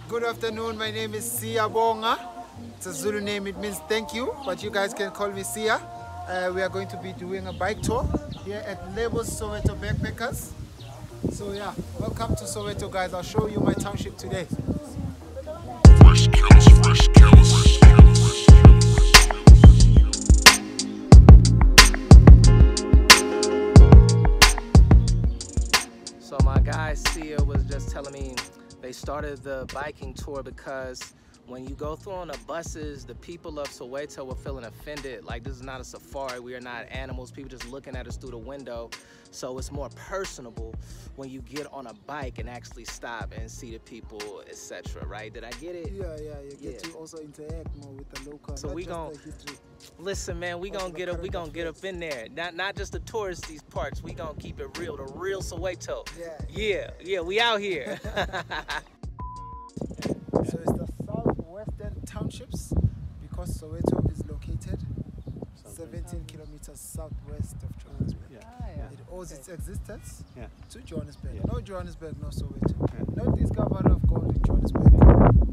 Good afternoon, my name is Siyabonga. It's a Zulu name, it means thank you, but you guys can call me Sia. We are going to be doing a bike tour here at Lebos, Soweto Backpackers. So yeah, welcome to Soweto guys, I'll show you my township today. Fresh kills, fresh kills. So my guy Sia was just telling me they started the biking tour because when you go through on the buses, the people of Soweto were feeling offended. Like, this is not a safari, we are not animals, people just looking at us through the window. So it's more personable when you get on a bike and actually stop and see the people, etc. Right? Did I get it? Yeah, you get to also interact more with the local. So we gon' listen, man. We gonna get up in there. Not just the touristy parts. We gonna keep it real, the real Soweto. Yeah. We out here. So it's the southwestern townships because Soweto is located 17 kilometers southwest of Johannesburg. It owes its existence to Johannesburg. No Johannesburg, no Soweto. No discovery of gold in Johannesburg. No Soweto.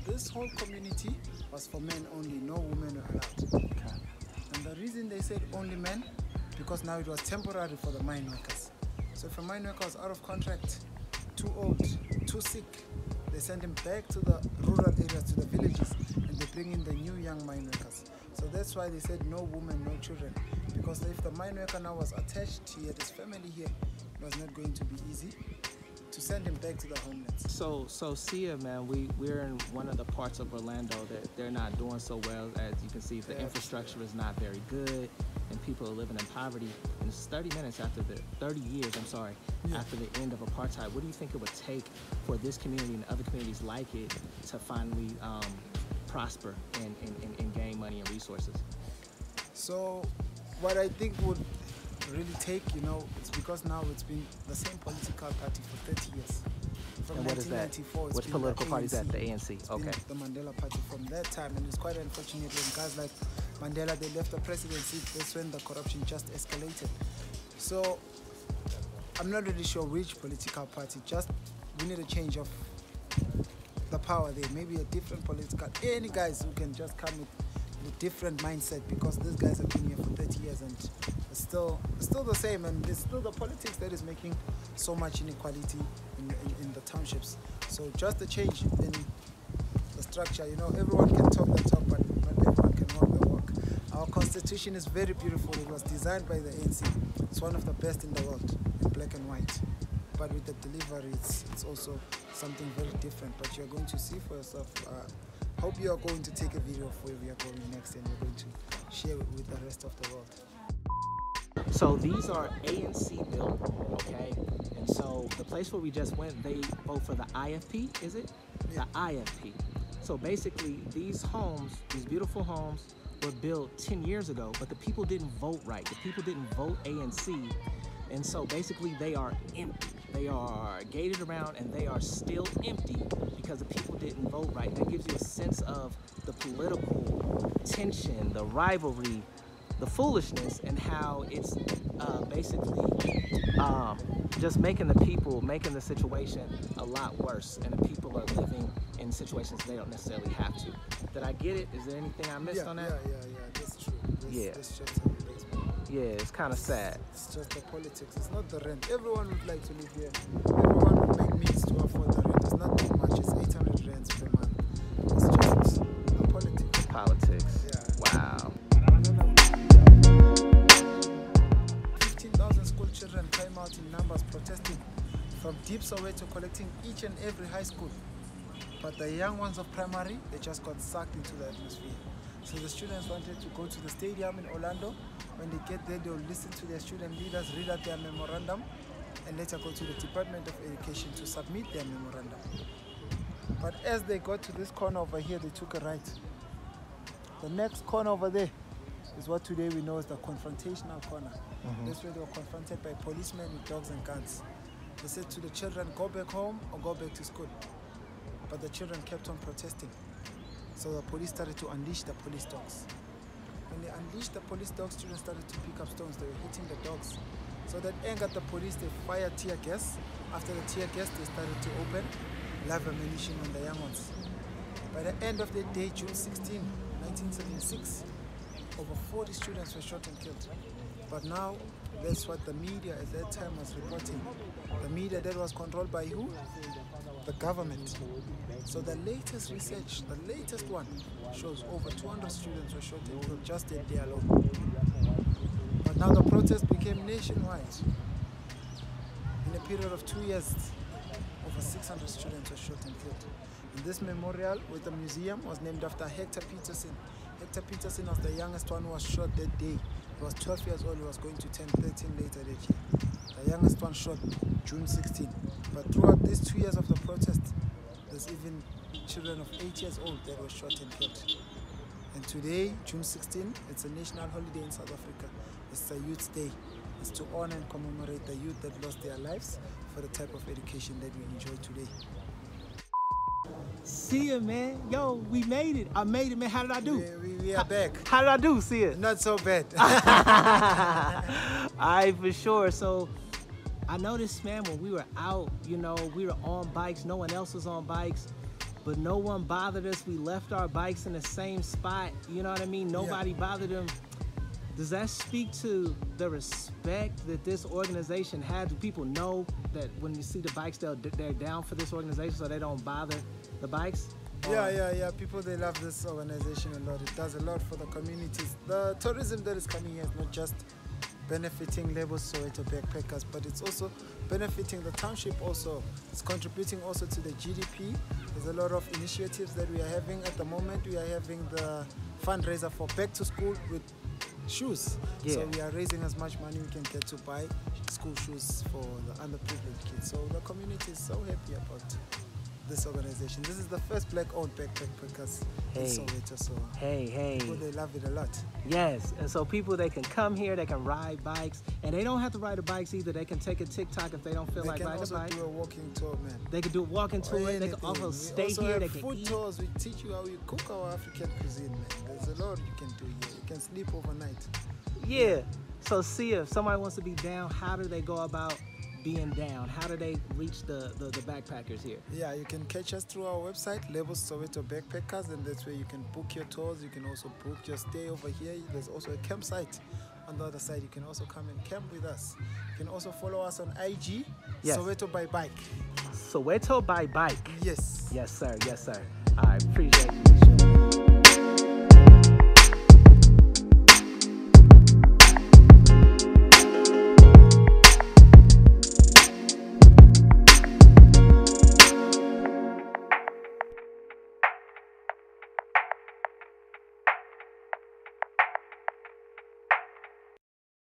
This whole community was for men only, no women were allowed. And the reason they said only men, because now it was temporary for the mine workers. So if a mine worker was out of contract, too old, too sick, they send him back to the rural areas, to the villages, and they bring in the new young mine workers. So that's why they said no women, no children. Because if the mine worker now was attached, he had his family here, it was not going to be easy to send him back to the homelands. So Sia, man, we're in one of the parts of Orlando that they're not doing so well. As you can see, the infrastructure is not very good, and people are living in poverty. And it's 30 years, after the end of apartheid. What do you think it would take for this community and other communities like it to finally prosper and gain money and resources? So what I think would really take, it's because now it's been the same political party for 30 years. From and what is that? Which political party is that? The ANC. It's been the Mandela Party from that time, and it's quite unfortunate when guys like Mandela, they left the presidency. That's when the corruption just escalated. So I'm not really sure which political party, just we need a change of the power there. Maybe a different political, any guys who can just come with a different mindset, because these guys have been here for 30 years and it's still the same, and it's still the politics that is making so much inequality in the townships. So just a change in the structure. Everyone can talk the talk, but not everyone can walk the walk. Our constitution is very beautiful. It was designed by the ANC. It's one of the best in the world, in black and white. But with the delivery, it's also something very different. But you're going to see for yourself. Hope you are going to take a video of where we are going next, and you're going to share it with the rest of the world. So these are ANC built, okay? And so the place where we just went, they vote for the IFP, is it? Yeah. The IFP. So basically, these homes, these beautiful homes, were built 10 years ago, but the people didn't vote right. The people didn't vote ANC. And so basically they are empty. They are gated around and they are still empty because the people didn't vote right. That gives you a sense of the political tension, the rivalry, the foolishness, and how it's basically just making the situation a lot worse, and the people are living in situations they don't necessarily have to. Did I get it? Is there anything I missed on that? Yeah, that's true. That's just yeah, it's kind of sad. It's just the politics. It's not the rent. Everyone would like to live here. Everyone would make means to afford the rent. It's not that much. It's 800 rands per month. It's just the politics. Politics. Yeah. Wow. 15,000 school children came out in numbers protesting from deep Soweto, collecting each and every high school. But the young ones of primary, they just got sucked into the atmosphere. So the students wanted to go to the stadium in Orlando. When they get there, they'll listen to their student leaders read out their memorandum and later go to the Department of Education to submit their memorandum. But as they got to this corner over here, they took a right. The next corner over there, is what today we know as the confrontational corner. This way they were confronted by policemen with dogs and guns. They said to the children, go back home or go back to school. But the children kept on protesting. So the police started to unleash the police dogs. When they unleashed the police dogs, children started to pick up stones. They were hitting the dogs. So that angered the police. They fired tear gas. After the tear gas, they started to open live ammunition on the young ones. By the end of the day, June 16, 1976, over 40 students were shot and killed. But now, that's what the media at that time was reporting. The media that was controlled by who? The government. So the latest research, the latest one, shows over 200 students were shot and killed just that day alone. But now the protest became nationwide. In a period of 2 years, over 600 students were shot and killed. And this memorial with the museum was named after Hector Peterson. Hector Peterson was the youngest one who was shot that day. He was 12 years old, he was going to turn 13 later that year. The youngest one shot June 16. But throughout these 2 years of the protest, there's even children of 8 years old that were shot and killed. And today, June 16, it's a national holiday in South Africa. It's a Youth Day. It's to honor and commemorate the youth that lost their lives for the type of education that we enjoy today. See ya, man. Yo, we made it. I made it, man. How did I do? We are back. How did I do? See ya. Not so bad. All right, for sure. So I noticed, man, when we were out, you know, we were on bikes. No one else was on bikes, but no one bothered us. We left our bikes in the same spot. You know what I mean? Nobody bothered them. Does that speak to the respect that this organization had? Do people know that when you see the bikes, they're down for this organization so they don't bother the bikes? Yeah. People, they love this organization a lot. It does a lot for the communities. The tourism that is coming here is not just benefiting Lebos, Soweto backpackers, but it's also benefiting the township also. It's contributing also to the GDP. There's a lot of initiatives that we are having at the moment. We are having the fundraiser for back to school with shoes. Yeah. So we are raising as much money we can get to buy school shoes for the underprivileged kids. So the community is so happy about this organization. This is the first black-owned backpackers in Soweto. So people, they love it a lot. Yes, and so people, they can come here, they can ride bikes, and they don't have to ride the bikes either. They can take a TikTok if they don't feel like riding a bike. They can also do a walking tour, man. They can do a walking tour. They can also stay here. They can food eat. tours. We teach you how we cook our African cuisine, man. There's a lot you can do here. You can sleep overnight. Yeah. So see, if somebody wants to be down, how do they go about being down? How do they reach the backpackers here? Yeah, you can catch us through our website, Lebos Soweto Backpackers, and that's where you can book your tours. You can also book your stay over here. There's also a campsite on the other side. You can also come and camp with us. You can also follow us on IG, Yes. Soweto by Bike. Soweto by Bike. Yes. Yes, sir. Yes, sir. All right, appreciate you.